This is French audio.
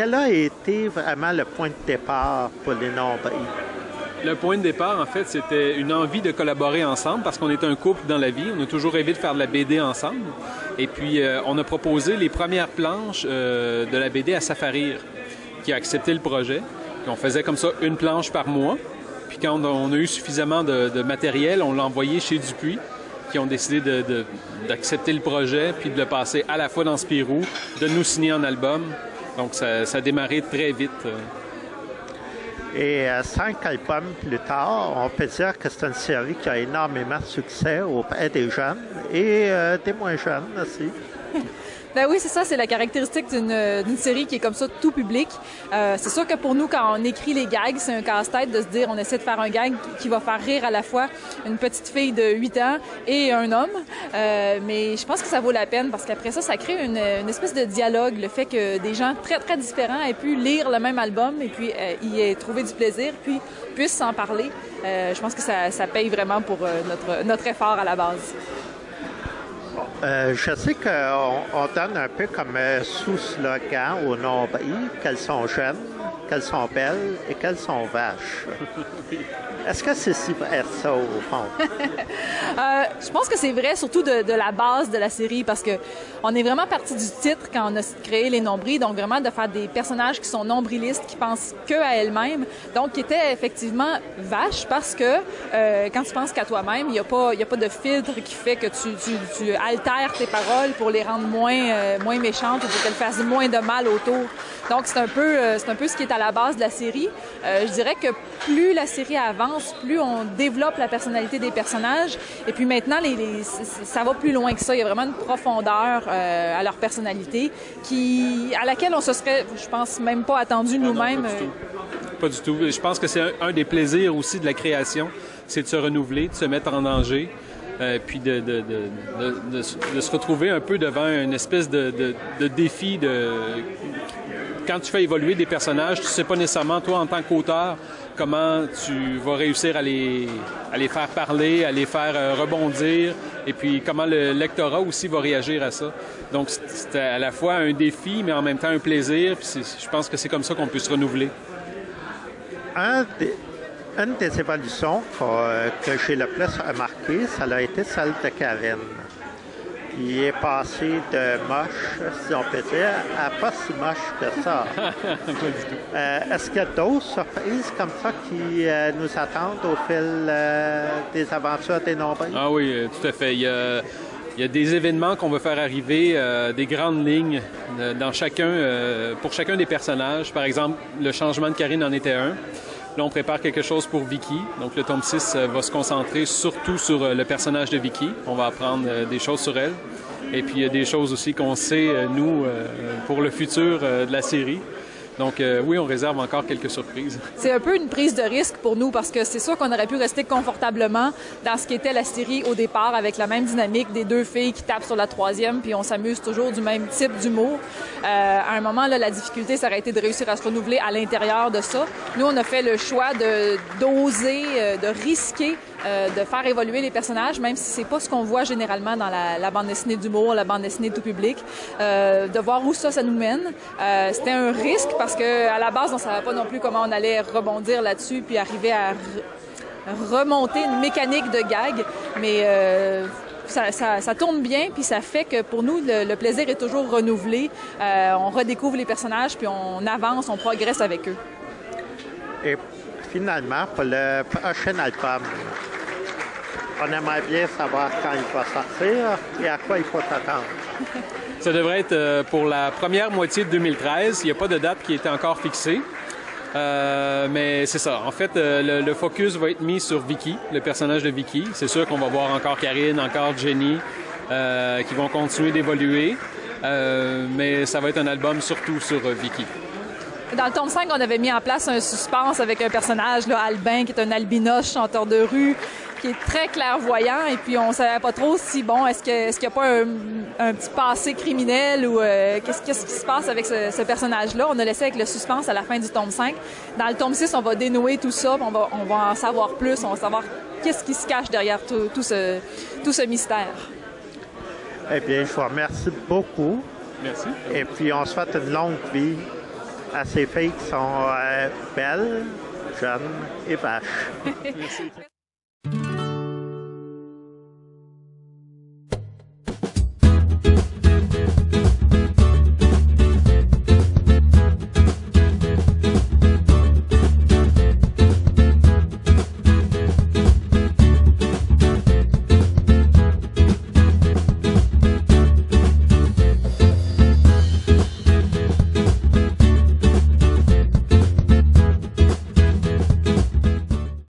quel a été vraiment le point de départ pour les nombris? Le point de départ, en fait, c'était une envie de collaborer ensemble parce qu'on est un couple dans la vie. On a toujours rêvé de faire de la BD ensemble. Et puis, on a proposé les premières planches de la BD à Safarir, qui a accepté le projet. Puis on faisait comme ça une planche par mois. Puis quand on a eu suffisamment de matériel, on l'a envoyé chez Dupuis, qui ont décidé d'accepter le projet puis de le passer à la fois dans Spirou, de nous signer en album. Donc, ça a démarré très vite. Et 5 albums plus tard, on peut dire que c'est une série qui a énormément de succès auprès des jeunes et des moins jeunes aussi. Ben oui, c'est ça, c'est la caractéristique d'une série qui est comme ça, tout public. C'est sûr que pour nous, quand on écrit les gags, c'est un casse-tête de se dire on essaie de faire un gag qui va faire rire à la fois une petite fille de 8 ans et un homme. Mais je pense que ça vaut la peine parce qu'après ça, ça crée une espèce de dialogue, le fait que des gens très, très différents aient pu lire le même album et puis y aient trouvé du plaisir, puis puissent s'en parler. Je pense que ça paye vraiment pour notre effort à la base. Je sais qu'on donne un peu comme sous-slogan aux nombris qu'elles sont jeunes, qu'elles sont belles et qu'elles sont vaches. Est-ce que c'est si vrai ça, au fond? Je pense que c'est vrai, surtout de la base de la série, parce que on est vraiment parti du titre quand on a créé les nombris, donc vraiment de faire des personnages qui sont nombrilistes, qui pensent que à elles-mêmes, donc qui étaient effectivement vaches, parce que quand tu penses qu'à toi-même, il y a pas de filtre qui fait que tu altères tes paroles pour les rendre moins méchantes ou pour qu'elles fassent moins de mal autour. Donc c'est un peu ce qui est à la base de la série. Je dirais que plus la série avance, plus on développe la personnalité des personnages. Et puis maintenant, ça va plus loin que ça. Il y a vraiment une profondeur à leur personnalité à laquelle on se serait, je pense, même pas attendu nous-mêmes. Pas du tout. Je pense que c'est un des plaisirs aussi de la création, c'est de se renouveler, de se mettre en danger. Puis de se retrouver un peu devant une espèce de défi quand tu fais évoluer des personnages, tu sais pas nécessairement, toi, en tant qu'auteur, comment tu vas réussir à les faire parler, à les faire rebondir, et puis comment le lectorat aussi va réagir à ça. Donc, c'est à la fois un défi, mais en même temps un plaisir, puis je pense que c'est comme ça qu'on peut se renouveler. Une des évolutions que j'ai le plus remarqué, ça a été celle de Karine. Il est passé de moche, si on peut dire, à pas si moche que ça. Pas du tout. Est-ce qu'il y a d'autres surprises comme ça qui nous attendent au fil des aventures des nombris? Ah oui, tout à fait. Il y a des événements qu'on veut faire arriver, des grandes lignes pour chacun des personnages. Par exemple, le changement de Karine en était un. Là, on prépare quelque chose pour Vicky. Donc, le tome 6 va se concentrer surtout sur le personnage de Vicky. On va apprendre des choses sur elle. Et puis, il y a des choses aussi qu'on sait, nous, pour le futur de la série. Donc, oui, on réserve encore quelques surprises. C'est un peu une prise de risque pour nous parce que c'est sûr qu'on aurait pu rester confortablement dans ce qu'était la série au départ avec la même dynamique des deux filles qui tapent sur la troisième puis on s'amuse toujours du même type d'humour. À un moment, là, la difficulté, ça aurait été de réussir à se renouveler à l'intérieur de ça. Nous, on a fait le choix d'oser, de risquer de faire évoluer les personnages, même si c'est pas ce qu'on voit généralement dans la bande dessinée d'humour, la bande dessinée tout public, de voir où ça nous mène. C'était un risque parce que à la base, on savait pas non plus comment on allait rebondir là-dessus puis arriver à remonter une mécanique de gag, mais ça tourne bien, puis ça fait que pour nous, le plaisir est toujours renouvelé. On redécouvre les personnages, puis on avance, on progresse avec eux. Et finalement, pour le prochain album, on aimerait bien savoir quand il va sortir et à quoi il faut s'attendre. Ça devrait être pour la première moitié de 2013. Il n'y a pas de date qui est encore fixée. Mais c'est ça. En fait, le focus va être mis sur Vicky, le personnage de Vicky. C'est sûr qu'on va voir encore Karine, encore Jenny, qui vont continuer d'évoluer. Mais ça va être un album surtout sur Vicky. Dans le tome 5, on avait mis en place un suspense avec un personnage, là, Albin, qui est un albinos chanteur de rue, qui est très clairvoyant. Et puis, on savait pas trop si, bon, est-ce qu'il y a pas un petit passé criminel ou qu'est-ce qui se passe avec ce personnage-là. On a laissé avec le suspense à la fin du tome 5. Dans le tome 6, on va dénouer tout ça, on va en savoir plus, on va savoir qu'est-ce qui se cache derrière tout ce mystère. Eh bien, je vous remercie beaucoup. Merci. Et puis, on souhaite une longue vie à ces filles qui sont belles, jeunes et vaches. Merci.